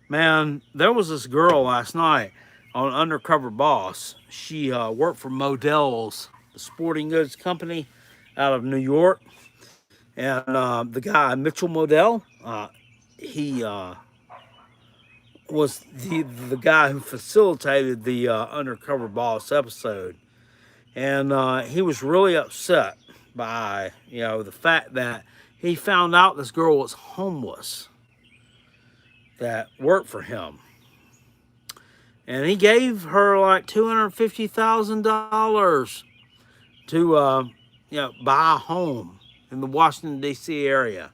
man, there was this girl last night on Undercover Boss. She worked for Modell's, the sporting goods company out of New York. And the guy, Mitchell Modell, he was the guy who facilitated the Undercover Boss episode. And he was really upset by, the fact that he found out this girl was homeless that worked for him. And he gave her like $250,000 to, buy a home in the Washington, D.C. area,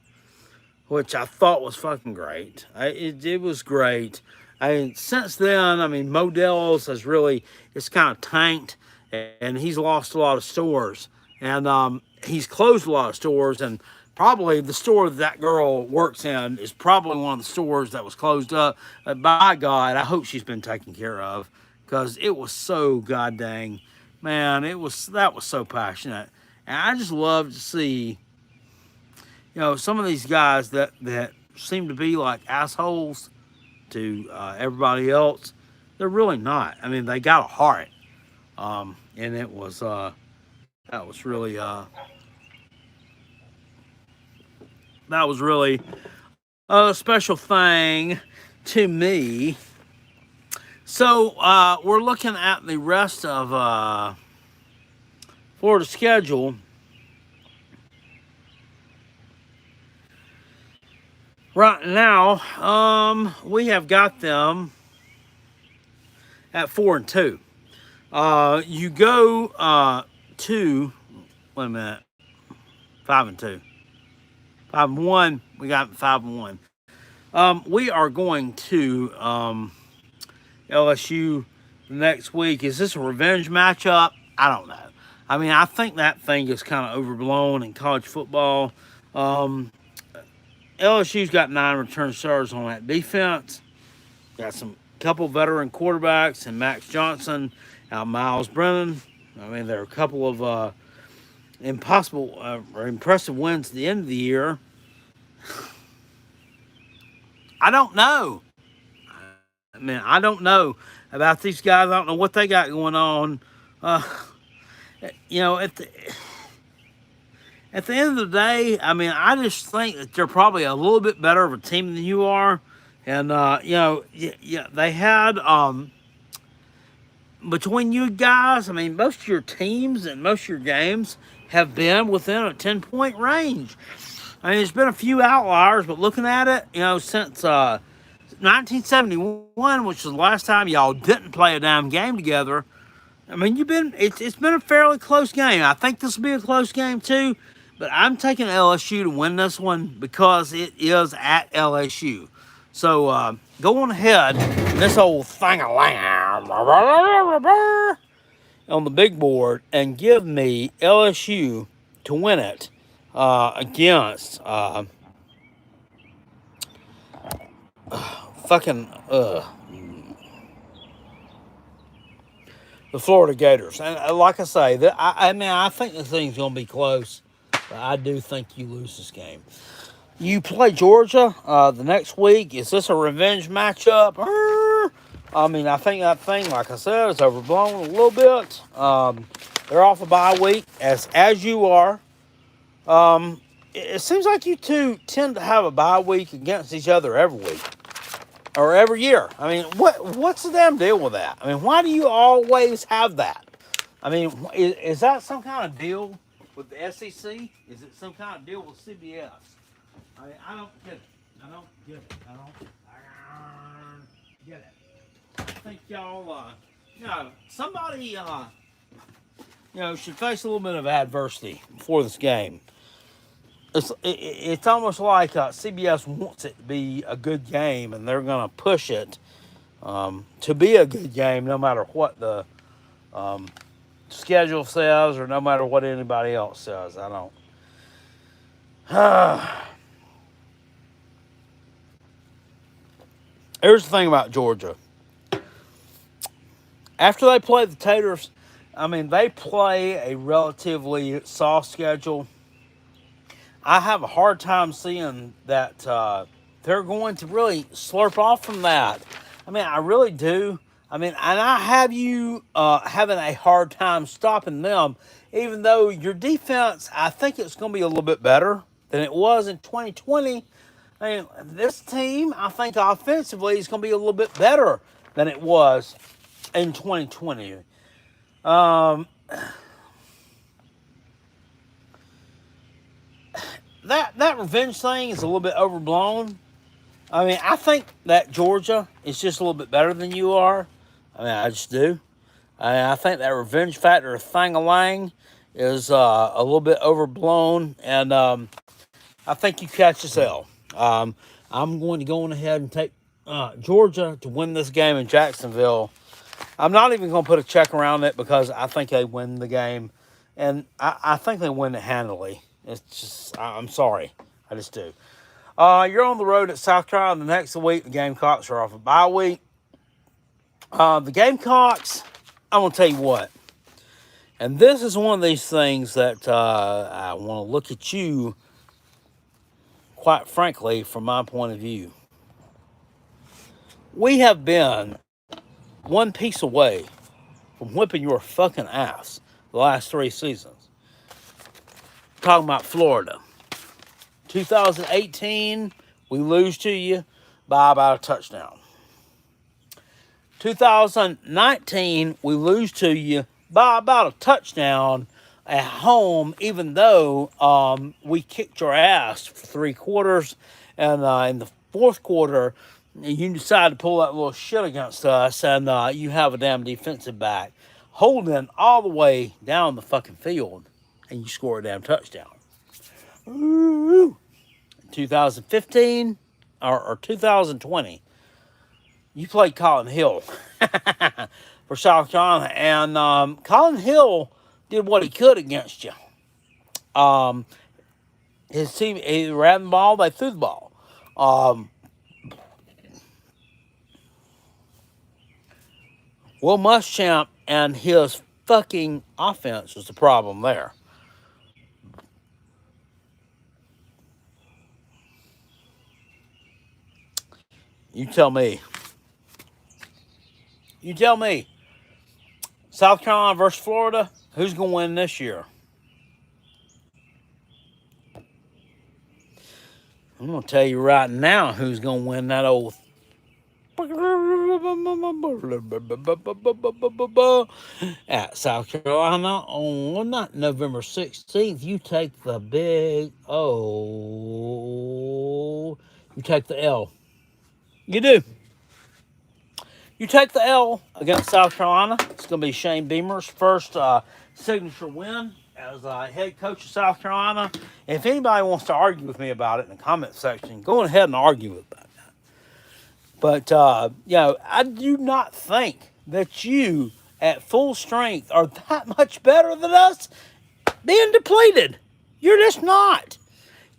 which I thought was fucking great. It was great. Since then, Modell's has really, it's kind of tanked, and he's lost a lot of stores. And he's closed a lot of stores, and probably the store that girl works in is probably one of the stores that was closed up. But by God, I hope she's been taken care of, because it was so goddamn, man, that was so passionate. And I just love to see, some of these guys that seem to be like assholes to everybody else. They're really not. They got a heart. And it was, that was really special thing to me. So we're looking at the rest of Florida's schedule. Right now, we have got them at 4-2. You go to, wait a minute, 5-2, 5-1. We got 5-1. We are going to LSU next week. Is this a revenge matchup? I don't know. I mean, I think that thing is kind of overblown in college football. LSU's got 9 return starters on that defense. Got some couple veteran quarterbacks and Max Johnson, Miles Brennan. I mean, there are a couple of impressive wins at the end of the year. I don't know. I mean, I don't know about these guys. I don't know what they got going on. You know, at the end of the day, I mean, I just think that they're probably a little bit better of a team than you are. And, you know, yeah, they had, between you guys, I mean, most of your teams and most of your games have been within a 10-point range. I mean, there's been a few outliers, but looking at it, you know, since 1971, which was the last time y'all didn't play a damn game together, I mean, it's been a fairly close game. I think this will be a close game too, but I'm taking LSU to win this one because it is at LSU. So go on ahead, this old thing on the big board, and give me LSU to win it against the Florida Gators. And like I say, I mean, I think the thing's going to be close, but I do think you lose this game. You play Georgia the next week. Is this a revenge matchup? I mean, I think that thing, like I said, is overblown a little bit. They're off a bye week, as you are. It seems like you two tend to have a bye week against each other every week. Or every year. I mean, what's the damn deal with that? I mean, why do you always have that? I mean, is that some kind of deal with the SEC? Is it some kind of deal with CBS? I mean, I don't get it. I don't get it. I don't get it. I think y'all, you know, somebody, you know, should face a little bit of adversity before this game. It's almost like CBS wants it to be a good game, and they're going to push it to be a good game no matter what the schedule says or no matter what anybody else says. I don't. Here's the thing about Georgia. After they play the Taters, I mean, they play a relatively soft schedule. I have a hard time seeing that they're going to really slurp off from that. I mean, I really do. I mean, and I have you having a hard time stopping them, even though your defense, I think it's going to be a little bit better than it was in 2020. I mean, this team, I think offensively, is going to be a little bit better than it was in 2020. That revenge thing is a little bit overblown. I mean, I think that Georgia is just a little bit better than you are. I mean, I just do. I think that revenge factor thing-a-lang is a little bit overblown, and I think you catch yourself. I'm going to go on ahead and take Georgia to win this game in Jacksonville. I'm not even going to put a check around it because I think they win the game, and I think they win it handily. It's just, I'm sorry. I just do. You're on the road at South Carolina the next week. The Gamecocks are off a bye week. The Gamecocks, I'm going to tell you what. And this is one of these things that I want to look at you, quite frankly, from my point of view. We have been one piece away from whipping your fucking ass the last 3 seasons. Talking about Florida. 2018 we lose to you by about a touchdown. 2019, we lose to you by about a touchdown at home, even though we kicked your ass for 3 quarters. And in the fourth quarter, you decide to pull that little shit against us, and you have a damn defensive back holding all the way down the fucking field, and you score a damn touchdown. Ooh. 2015 or 2020, you played Colin Hill for South Carolina, and Colin Hill did what he could against you. His team, he ran the ball, they threw the ball. Will Muschamp and his fucking offense was the problem there. You tell me. You tell me. South Carolina versus Florida, who's going to win this year? I'm going to tell you right now who's going to win that old at South Carolina on not November 16th. You take the big O. You take the L. You do. You take the L against South Carolina. It's going to be Shane Beamer's first signature win as head coach of South Carolina. If anybody wants to argue with me about it in the comment section, go ahead and argue about that. But, I do not think that you, at full strength, are that much better than us being depleted. You're just not.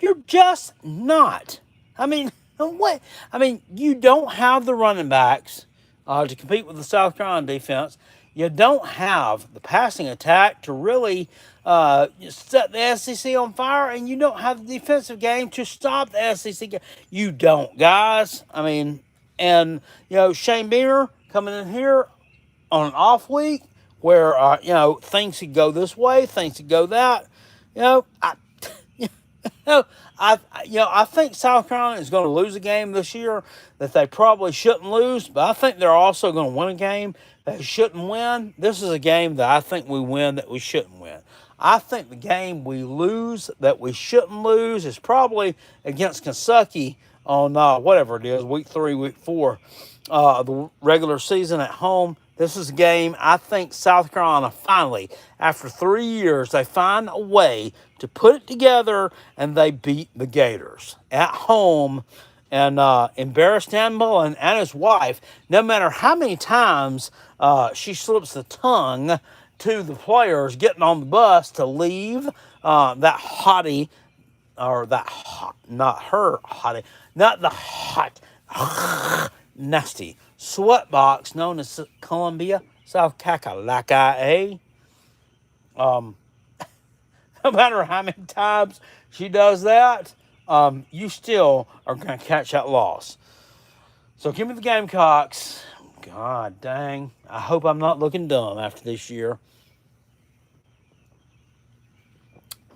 You're just not. I mean, what? I mean, you don't have the running backs to compete with the South Carolina defense. You don't have the passing attack to really set the SEC on fire, and you don't have the defensive game to stop the SEC game. You don't, guys. I mean, and, Shane Beamer coming in here on an off week where, things could go this way, things could go that. I think South Carolina is going to lose a game this year that they probably shouldn't lose, but I think they're also going to win a game that they shouldn't win. This is a game that I think we win that we shouldn't win. I think the game we lose that we shouldn't lose is probably against Kentucky on whatever it is, week 3, week 4, the regular season at home. This is a game I think South Carolina finally, after 3 years, they find a way to put it together and they beat the Gators at home and embarrass Dan Mullen and his wife, no matter how many times she slips the tongue to the players getting on the bus to leave that hottie, or that hot, not her hottie, not the hot, nasty sweatbox known as Columbia, South Kakalaka, eh? No matter how many times she does that, you still are going to catch that loss. So give me the Gamecocks. God dang. I hope I'm not looking dumb after this year.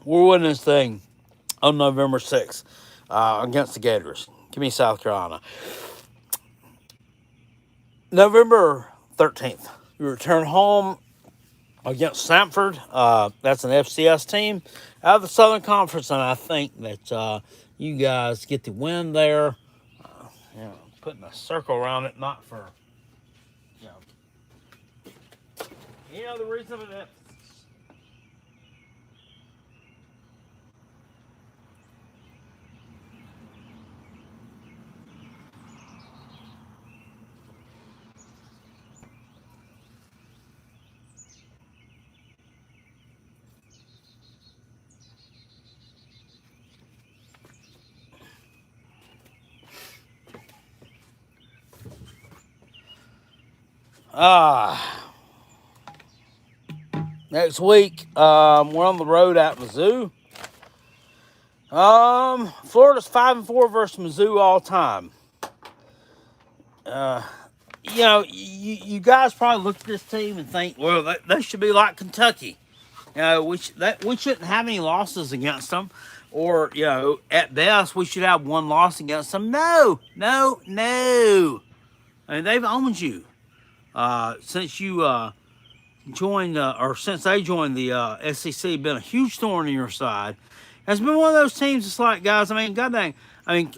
We're winning this thing on November 6th against the Gators. Give me South Carolina. November 13th, we return home against Samford. That's an FCS team out of the Southern Conference, and I think that you guys get the win there. Putting a circle around it, not for any other reason than that. Next week, we're on the road at Mizzou. Florida's 5-4 versus Mizzou all time. You guys probably look at this team and think, well, they should be like Kentucky. We shouldn't have any losses against them. or at best we should have one loss against them. No, no, no. I mean, they've owned you since you joined, or since they joined the SEC. Been a huge thorn in your side. Has been one of those teams. It's like, guys. I mean, god dang. I mean,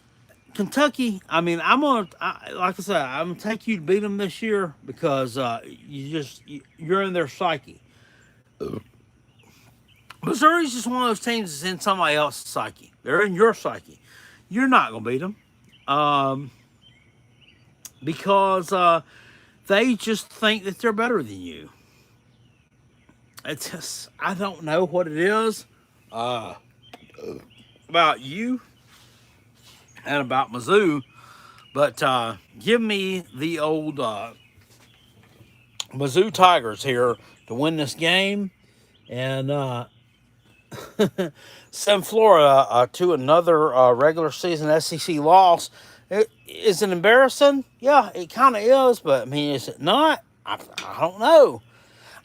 Kentucky. I mean, like I said, I'm gonna take you to beat them this year because you're in their psyche. Missouri's just one of those teams that's in somebody else's psyche. They're in your psyche. You're not gonna beat them because they just think that they're better than you. It's just, I don't know what it is about you and about Mizzou, but give me the old Mizzou Tigers here to win this game and send Florida to another regular season SEC loss. Is it embarrassing? Yeah, it kind of is, but I mean, is it not? I don't know.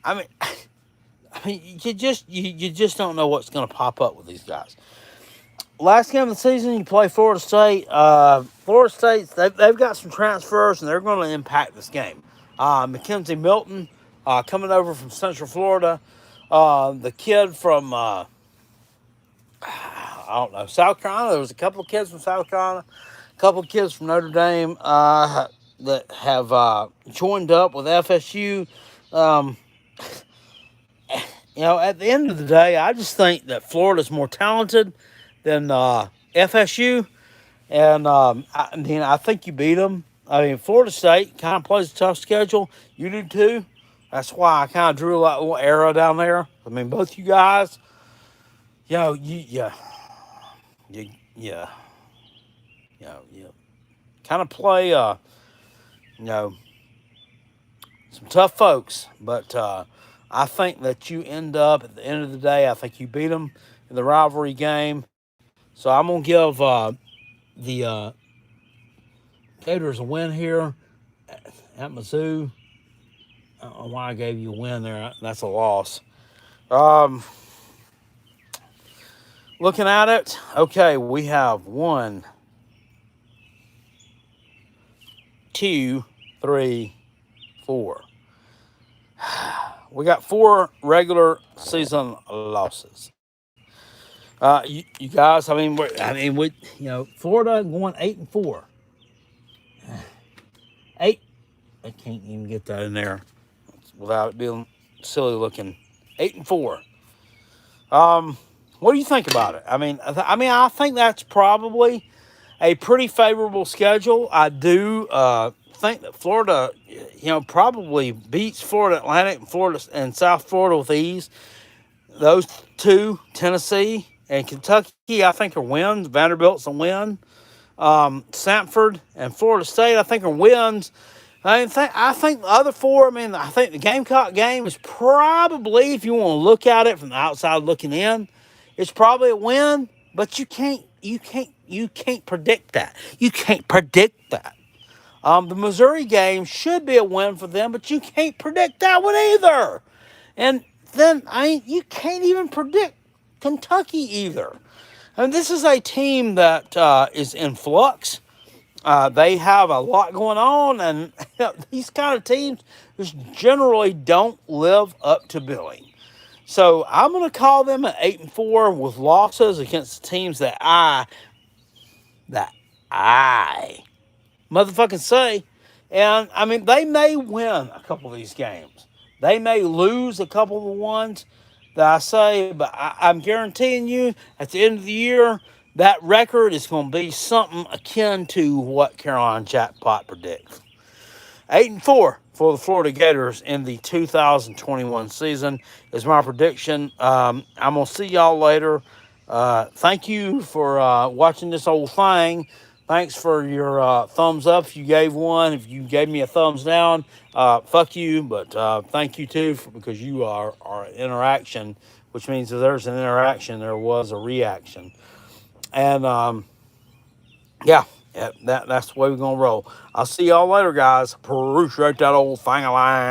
I mean, you just don't know what's going to pop up with these guys. Last game of the season, you play Florida State. Florida State, they've got some transfers, and they're going to impact this game. Mackenzie Milton coming over from Central Florida. The kid from, I don't know, South Carolina. There was a couple of kids from South Carolina, a couple of kids from Notre Dame that have joined up with FSU. At the end of the day, I just think that Florida's more talented than FSU. And I think you beat them. I mean, Florida State kind of plays a tough schedule. You do too. That's why I kind of drew a little arrow down there. I mean, both you guys, you kind of play, some tough folks. But I think that you end up, at the end of the day, I think you beat them in the rivalry game. So I'm going to give the Gators a win here at Mizzou. I don't know why I gave you a win there. That's a loss. Looking at it, okay, we have 1, 2, 3, 4. We got 4 regular season losses. You guys, Florida going 8-4. 8. I can't even get that in there without it being silly looking. 8-4. What do you think about it? I think that's probably a pretty favorable schedule. I do think that Florida, probably beats Florida Atlantic and Florida and South Florida with ease. Those two, Tennessee and Kentucky, I think are wins. Vanderbilt's a win. Samford and Florida State, I think are wins. I think the other 4. I think the Gamecock game is probably, if you want to look at it from the outside looking in, it's probably a win. But you can't predict that. You can't predict that. The Missouri game should be a win for them, but you can't predict that one either. And then you can't even predict Kentucky either. This is a team that is in flux. They have a lot going on, and these kind of teams just generally don't live up to billing. So I'm going to call them an 8-4 with losses against the teams that I motherfucking say. And they may win a couple of these games. They may lose a couple of the ones that I say, but I'm guaranteeing you at the end of the year, that record is going to be something akin to what Carolina Jackpot predicts. 8-4 for the Florida Gators in the 2021 season is my prediction. I'm going to see y'all later. Thank you for watching this whole thing. Thanks for your thumbs up if you gave one. If you gave me a thumbs down, fuck you. But thank you too because you are interaction, which means if there's an interaction, there was a reaction. And that's the way we're gonna roll. I'll see y'all later, guys. Appreciate that old thing of line.